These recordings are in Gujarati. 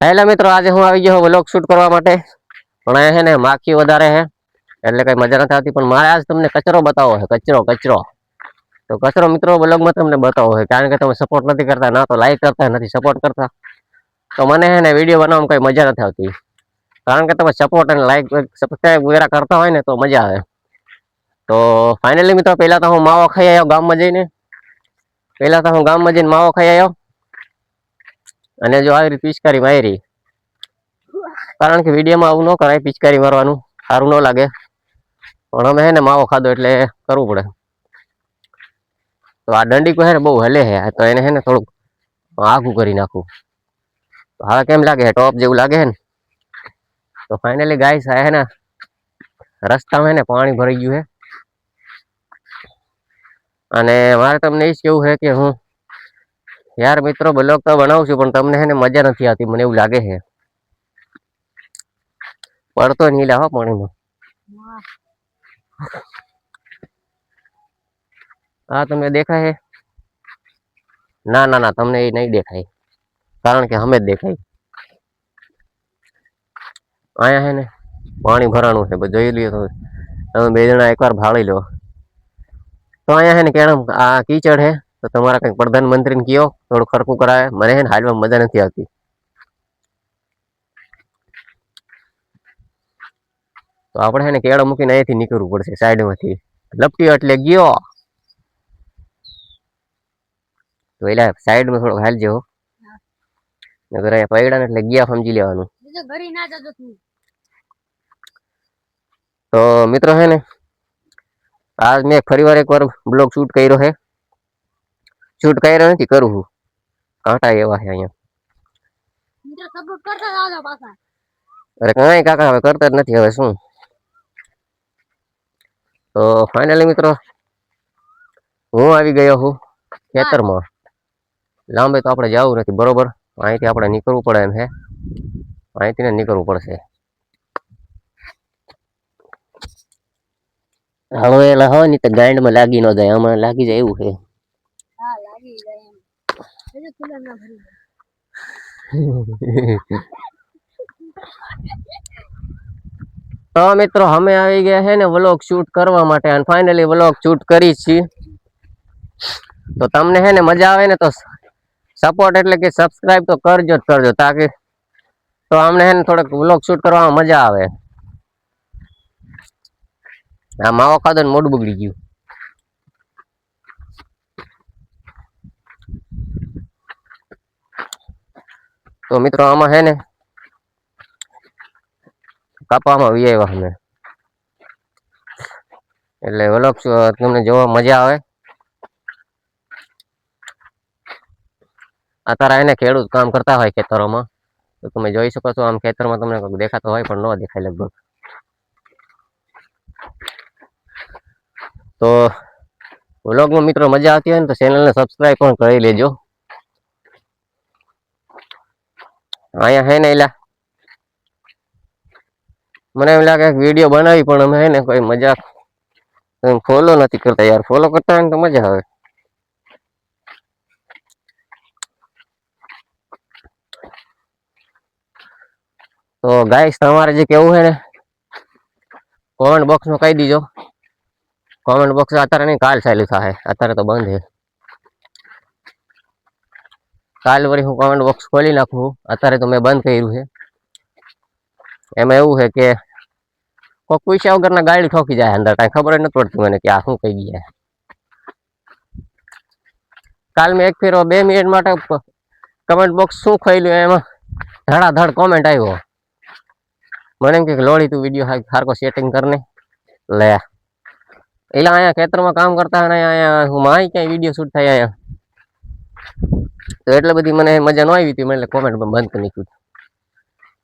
હેલો મિત્રો, આજે હું આવી ગયો વ્લોગ શૂટ કરવા માટે, પણ અહીંયા છે ને માખી વધારે છે એટલે કઈ મજા નથી આવતી. પણ મારે આજ તમને કચરો બતાવો છે, કચરો. તો કચરો મિત્રો વ્લોગમાં તમને બતાવો છે, કારણ કે તમે સપોર્ટ નથી કરતા, ના તો લાઈક કરતા, નથી સપોર્ટ કરતા. તો મને છે ને વિડીયો બનાવવામાં કઈ મજા નથી આવતી, કારણ કે તમે સપોર્ટ અને લાઈક સબસ્ક્રાઇબ વગેરે કરતા હોય ને તો મજા આવે. તો ફાઇનલી મિત્રો પહેલા તો હું માવો ખાઈ આવ્યો ગામમાં જઈને. માવો ખાઈ આવ્યો અને જો આવી રીતે પિચકારી મારી, કારણ કે વિડીયોમાં આવું ન કરાય, પિચકારી મારવાનું સારું ન લાગે. પણ અમે હે ને માવો ખાધો એટલે કરવું પડે. તો આ દંડી કો હે ને બહુ હલે હે, તો એને હે ને થોડુંક આઘું કરી નાખું. હવે કેમ લાગે ટોપ જેવું લાગે છે ને. તો ફાઇનલી ગાઈસ હે ને રસ્તામાં ને પાણી ભરાઈ ગયું છે, અને મારે તમને એ જ કેવું છે કે હું યાર મિત્રો બ્લોગ તો બનાવું છું, પણ તમને હે ને મજા નથી આવતી, મને એવું લાગે છે. પડતો નહીં લા હો પાણીમાં. હા તમને દેખાય છે? ના તમને એ નહીં દેખાય, કારણ કે અમે જ દેખાય. આયા હે ને પાણી ભરાણું છે, જોઈ લ્યો તમે બે જણા એકવાર ભાળી લો. તો અહીંયા હે ને કે આ કીચડ હે, તો તમારા કઈક પ્રધાનમંત્રીને કયો થોડું ખરકું કરાવે, મને હે ને હાલમાં મજા નથી આવતી. તો આપણે હે ને કેળો મૂકીને અહીંયાથી નીકળવું પડશે સાઈડમાંથી. લપટ્યો એટલે ગયો. તો એલા સાઈડમાં થોડોક હાલજો, નકર અહીંયા પૈડા ને એટલે ગયા સમજી લેવાનું. તો મિત્રો હે ને આજ મેં ફરીવાર એકવાર બ્લોગ શૂટ કર્યો છે. શૂટ કર્યો નથી, કરું છું. કાંટા એવા છે અહીંયા. અરે કઈ કાકા હવે કરતા જ નથી, હવે શું. તો ફાઇનલી મિત્રો હું આવી ગયો છું ખેતરમાં. લાંબે તો આપણે જવું નથી, બરોબર. અહીંથી આપણે નીકળવું પડે એમ છે, અહીંથી ને નીકળવું પડશે. હળવેલા હોય ને તો ગાંડમાં લાગી ન જાય, આમાં લાગી જાય એવું છે. તો મિત્રો અમે આવી ગયા છે ને વ્લોગ શૂટ કરવા માટે, અને ફાઇનલી વ્લોગ શૂટ કરી છીએ. તો તમને હે ને મજા આવે ને તો સપોર્ટ એટલે કે સબસ્ક્રાઇબ તો કરજો જ કરજો, તાકી તો અમને હે ને થોડોક વ્લોગ શૂટ કરવામાં મજા આવે. આ માવો ખાધો ને મોઢું બગડી ગયું. તો મિત્રો આમાં હે ને કાપવામાં આવી આવ્યા અમે, એટલે વ્લોગ તમને જોવા મજા આવે. અત્યારે એને ખેડૂત કામ કરતા હોય ખેતરોમાં, તો તમે જોઈ શકો છો. આમ ખેતરમાં તમને દેખાતો હોય, પણ ન દેખાય લગભગ. તો વ્લોગમાં મિત્રો મજા આવતી હોય ને તો ચેનલને સબસ્ક્રાઇબ પણ કરી લેજો. અહીંયા હે ને એલા મને એમ લાગે વિડીયો બનાવી, પણ અમે હે ને કોઈ મજાક ફોલો નથી કરતા યાર. ફોલો કરતા હોય ને તો મજા આવે. તો ગાઈસ તમારે જે કેવું છે ને કોમેન્ટ બોક્સમાં કહી દીજો. કોમેન્ટ બોક્સ અત્યારે નહીં, કાલ ચાલુ થાય, અત્યારે તો બંધ છે. કાલ વળી હું કોમેન્ટ બોક્સ ખોલી નાખું, અત્યારે તો મેં બંધ કર્યું છે. એમાં એવું છે કે કોઈ પૈસા વગર ના ગાડી ઠોકી જાય અંદર, કઈ ખબર જ નથી પડતી મને કે આ શું કહી ગયા. કાલ મેં એક ફેરો 2 મિનિટ માટે કમેન્ટ બોક્સ શું ખોલ્યું, એમાં ધડાધડ કોમેન્ટ આવ્યો. મને એમ કે લોડી તું વિડીયો હારકો સેટિંગ કરને લે. એટલે અહીંયા ખેતરમાં કામ કરતા અને અહીંયા હું માય ક્યાંય વિડીયો શૂટ થાય અહીંયા, તો એટલે બધી મને મજા ન આવી હતી, એટલે કોમેન્ટ બંધ કરી નાખ્યું.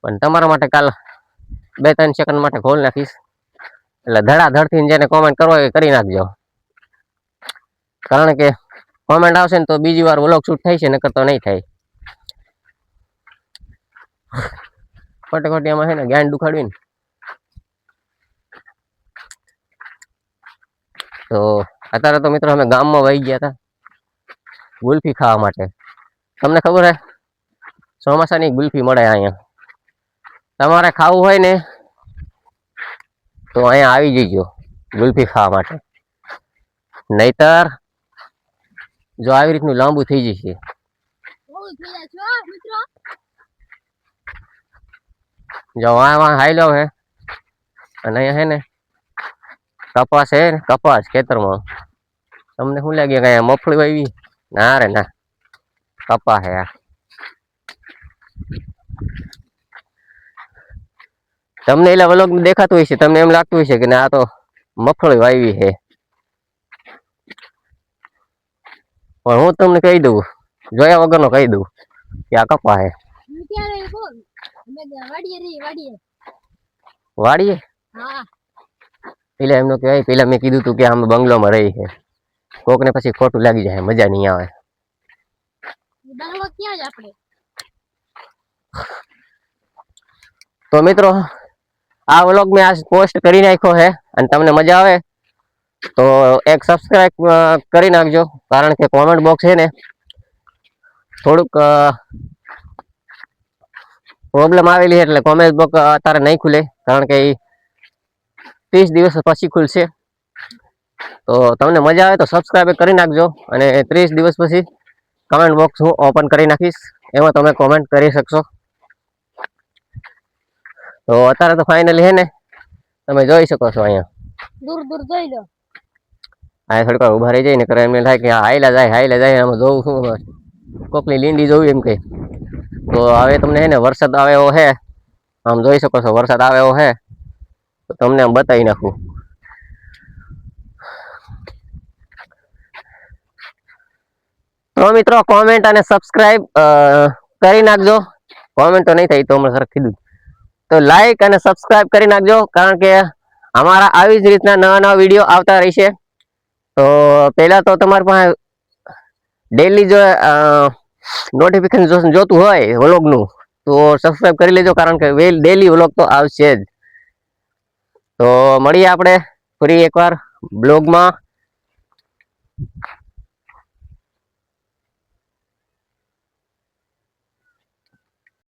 પણ તમારા માટે કાલ 2-3 સેકન્ડ માટે ખોલ નાખીશ, એટલે ધડાધડ થી જેને કોમેન્ટ કરવા એ કરી નાખજો. કારણ કે કોમેન્ટ આવશે ને તો બીજી વાર વ્લોગ શૂટ થાય છે, નકર તો નહીં થાય. ખોટી છે ને જ્ઞાન દુખાડવી ને. તો અત્યારે તો મિત્રો અમે ગામમાં વહી ગયા હતા ગુલ્ફી ખાવા માટે. તમને ખબર હે ચોમાસાની ગુલ્ફી મળે અહીંયા. તમારે ખાવું હોય ને તો અહીંયા આવી જજો ગુલ્ફી ખાવા માટે. નહીતર જો આવી રીતનું લાંબુ થઈ જશે. જો વાં હાઈલો હે અને અહીંયા હે ને કપાસ હે ને, કપાસ ખેતરમાં. તમને શું લાગે કે મફળી વાવી? ના રે ના, કપા હે આ. તમને એલા વ્લોગ દેખાતું હોય છે, તમને એમ લાગતું હોય છે કે આ તો મફળી વાવી છે, પણ હું તમને કહી દઉં, જોયા વગરનો કહી દઉં કે આ કપા હે. વાડીએ એટલે એમનો કહેવાય, પેલા મેં કીધું તું કે અમે બંગલોમાં રહી છે, કોકને પછી ખોટું લાગી જાય, મજા નહીં આવે. તો મિત્રો આ વ્લોગ મેં આજ પોસ્ટ કરી નાખ્યો છે, અને તમને મજા આવે તો એક સબસ્ક્રાઇબ કરી નાખજો, કારણ કે કોમેન્ટ બોક્સ છે ને થોડુંક પ્રોબ્લેમ આવેલી છે, એટલે કોમેન્ટ બોક્સ અત્યારે નહીં ખુલે, કારણ કે 30 દિવસ પછી ખુલશે. તો તમને મજા આવે તો સબસ્ક્રાઇબ કરી નાખજો, અને 30 દિવસ પછી કમેન્ટ બોક્સ હું ઓપન કરી નાખીશ, એમાં તમે કોમેન્ટ કરી શકશો. તો અત્યારે તો ફાઇનલી હે ને તમે જોઈ શકો છો, અહીંયા દૂર દૂર જોઈ લો. અહીંયા થોડીક વાર ઉભા રહી જાય ને કરે એમને થાય કે હાઈલા જાય, આમાં જોઉં શું કોકની લીંડી જોવી એમ કે. તો હવે તમને હે ને વરસાદ આવે એવો હે, આમ જોઈ શકો છો વરસાદ આવે એવો હે, તો તમને આમ બતાવી નાખું. તો મિત્રો કોમેન્ટ અને સબસ્ક્રાઇબ કરી નાખજો. કોમેન્ટ તો નહીં થઈ તો હમણાં સર કીધું, તો લાઈક અને સબસ્ક્રાઇબ કરી નાખજો, કારણ કે અમારા આવી જ રીતના નવા નવા વિડીયો આવતા રહેશે. તો પહેલા તો તમારી પાસે ડેલી જો નોટિફિકેશન જોતું હોય વ્લોગનું તો સબસ્ક્રાઇબ કરી લેજો, કારણ કે ડેલી વ્લોગ તો આવશે જ. તો મળીએ આપણે ફરી એકવાર બ્લોગમાં.